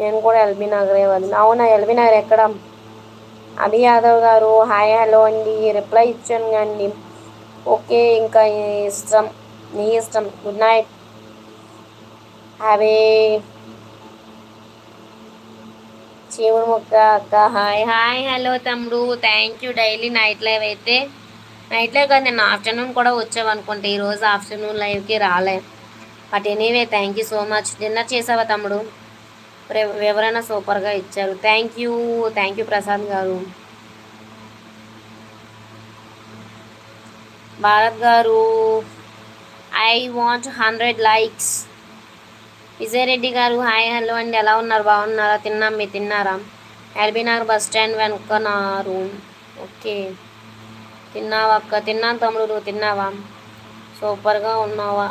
నేను కూడా ఎల్బీ నగరే వదిన. అవునా, ఎల్బీ నగర్ ఎక్కడ? అభి యాదవ్ గారు హాయ్ హలో అండి, రిప్లై ఇచ్చాను అండి. ఓకే, ఇంకా ఇష్టం, నీ ఇష్టం. గుడ్ నైట్, హ్యావ్ ఏ చీవుడు ముక్క అక్క. హాయ్ హాయ్ హలో తమ్ముడు, thank you. Daily night live అయితే నైట్ లైవ్ కాదు, నేను ఆఫ్టర్నూన్ కూడా వచ్చావు అనుకుంటే ఈరోజు ఆఫ్టర్నూన్ లైవ్కి రాలే. But anyway thank you so much. Dinner చేసావా తమ్ముడు? ఎవరైనా సూపర్గా ఇచ్చారు. Thank you, thank you Prasad గారు. భారత్ గారు I want 100 likes. Vijay Reddy గారు హాయ్ హలో అండి, ఎలా ఉన్నారు? బాగున్నారా? తిన్నాం, మీరు తిన్నారా? ఎల్బీ నగర్ బస్ స్టాండ్ వెనుకన్నారు. ఓకే, తిన్నావా అక్క? తిన్నాను తమ్ముడు, నువ్వు తిన్నావా? సూపర్గా ఉన్నావా?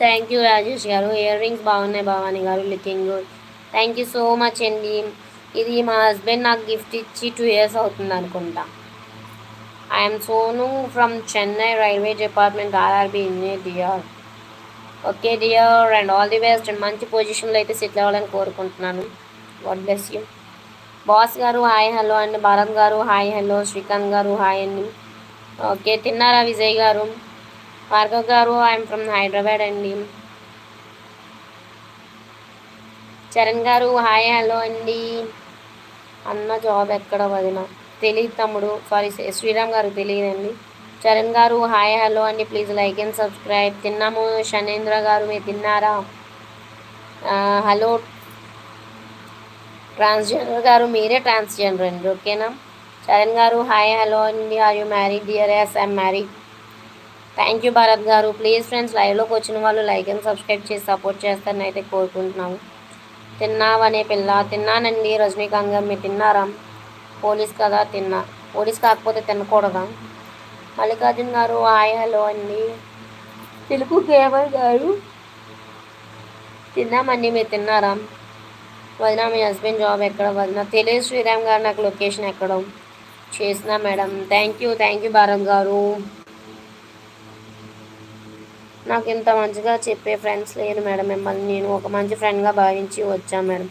థ్యాంక్ యూ రాజేష్ గారు. ఇయర్ రింగ్స్ బాగున్నాయి భవానీ గారు, looking good. Thank you so much అండి. ఇది మా హస్బెండ్ నాకు గిఫ్ట్ ఇచ్చి 2 years అవుతుంది అనుకుంటా. I'm Sonu from Chennai railway department, RRB engineer dear. Okay dear, and all the best. And మంచి పొజిషన్లో అయితే సెటిల్ అవ్వాలని కోరుకుంటున్నాను. God bless you. బాస్ గారు హాయ్ హలో అండి, భారత్ గారు హాయ్ హలో, శ్రీకాంత్ గారు హాయ్ అండి. ఓకే, తిన్నారా విజయ్ గారు? భార్గవ్ గారు ఐఎమ్ ఫ్రమ్ హైదరాబాద్ అండి. చరణ్ గారు హాయ్ హలో అండి. అన్న జాబ్ ఎక్కడ వదిన? తెలియదు తమ్ముడు, సారీ శ్రీరామ్ గారు తెలియదండి. చరణ్ గారు హాయ్ హలో అండి, ప్లీజ్ లైక్ అండ్ సబ్స్క్రైబ్. తిన్నాము. శనేంద్ర గారు మీరు తిన్నారా? హలో ట్రాన్స్జెండర్ గారు, మీరే ట్రాన్స్జెండర్ అండి, ఓకేనా? చరణ్ గారు హాయ్ హలో అండి, are you married dear? Yes I'm married. Thank you Bharat గారు. ప్లీజ్ ఫ్రెండ్స్, లైవ్లోకి వచ్చిన వాళ్ళు లైక్ అండ్ సబ్స్క్రైబ్ చేసి సపోర్ట్ చేస్తారని అయితే కోరుకుంటున్నాము. తిన్నావనే పిల్ల? తిన్నానండి. రజనీకాంత్ గారు మీరు తిన్నారా? పోలీస్ కదా, తిన్నా. పోలీస్ కాకపోతే తినకూడదా? మల్లికార్జున్ గారు హాయ్ హలో అండి. తెలుగు గేమర్ గారు తిన్నామండి, మీరు తిన్నారా? వదిన మీ హస్బెండ్ జాబ్ ఎక్కడ వదిన? తెలియదు శ్రీరామ్ గారు, నాకు లొకేషన్ ఎక్కడ చేసినా మేడం. థ్యాంక్ యూ భారత్ గారు. నాకు ఇంత మంచిగా చెప్పే ఫ్రెండ్స్ లేరు మేడం, మిమ్మల్ని నేను ఒక మంచి ఫ్రెండ్గా భావించి వచ్చాను madam.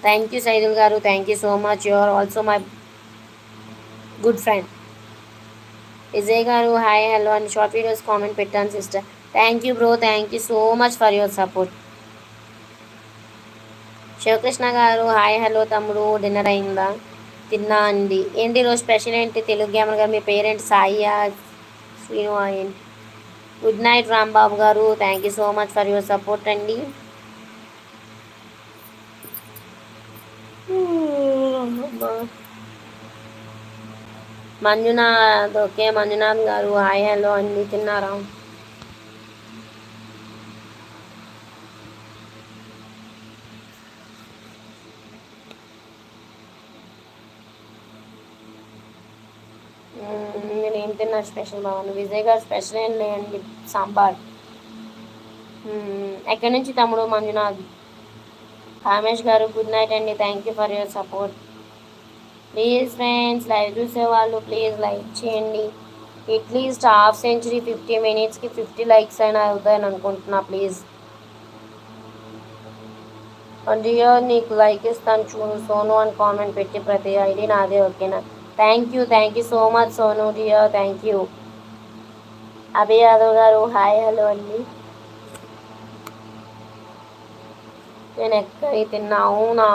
Thank you Saidul garu, thank you so much. You are also my good friend. Vijay garu hi hello and short videos comment పెట్టాను sister. Thank you bro, thank you so much for your support. Sivakrishna garu hi hello తమ్ముడు, dinner అయిందా? తిన్నా అండి. ఏంటి ఈరోజు special ఏంటి? Telugu gamer గారు మీ parent సాయియా Srinu ఏంటి? గుడ్ నైట్ రాంబాబు గారు, thank you so much for your support అండి. మంజునాథ్, ఓకే మంజునాథ్ గారు హాయ్ హలో అండి, తిన్నారా? నేను ఏం తిన్నా స్పెషల్ బాగుంది. విజయ్ గారు స్పెషల్ ఏం లేదండి, సాంబార్. ఎక్కడి నుంచి తమ్ముడు మంజునాథ్? కామేష్ గారు గుడ్ నైట్ అండి, thank you for your support. Please friends, live చూసేవాళ్ళు ప్లీజ్ లైక్ చేయండి. అట్లీస్ట్ హాఫ్ సెంచరీ 50 minutesకి 50 likes అయినా అవుతాయని అనుకుంటున్నా. ప్లీజ్ డియర్, నీకు లైక్ ఇస్తాను చూడు సోను అని కామెంట్ పెట్టి, ప్రతి ఐడి నాదే, ఓకేనా? Thank you so much Sonu dear, thank you. Abhay Yadav గారు హాయ్ హలో అండి. నేను ఎగ్ కర్రీ తిన్నా. అవునా,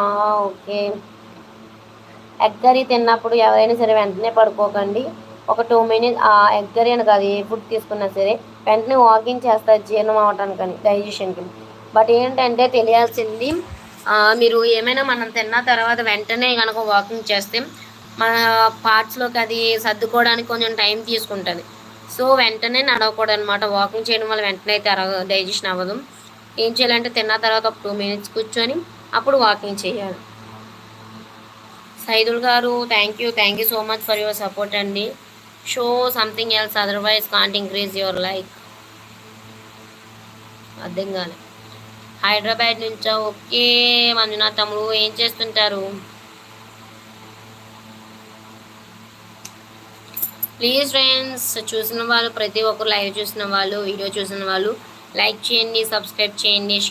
ఓకే. ఎగ్ కర్రీ తిన్నప్పుడు ఎవరైనా సరే వెంటనే పడుకోకండి. ఒక 2 minutes ఎగ్ కర్రీ అని కాదు, ఏ ఫుడ్ తీసుకున్నా సరే వెంటనే వాకింగ్ చేస్తారు జీర్ణం అవ్వటానికని, డైజెషన్కి. బట్ ఏంటంటే తెలియాల్సింది, మీరు ఏమైనా మనం తిన్న తర్వాత వెంటనే కనుక వాకింగ్ చేస్తే మన పార్ట్స్లోకి అది సర్దుకోవడానికి కొంచెం టైం తీసుకుంటుంది. సో వెంటనే నడవకూడదు అనమాట. వాకింగ్ చేయడం వల్ల వెంటనే అయితే డైజెషన్ అవ్వదు. ఏం చేయాలంటే తిన్న తర్వాత ఒక 2 minutes కూర్చొని అప్పుడు వాకింగ్ చేయాలి. Saidul garu thank you so much for your support అండి. Show something else otherwise can't increase your like. అర్థం కాలే. హైదరాబాద్ నుంచా? ఓకే మంజునాథ్ తమ్ముడు, ఏం చేస్తుంటారు? ప్లీజ్ ఫ్రెండ్స్, చూసిన వాళ్ళు ప్రతి ఒక్కరు, లైవ్ చూసిన వాళ్ళు, వీడియో చూసిన వాళ్ళు లైక్ చేయండి, సబ్స్క్రైబ్ చేయండి.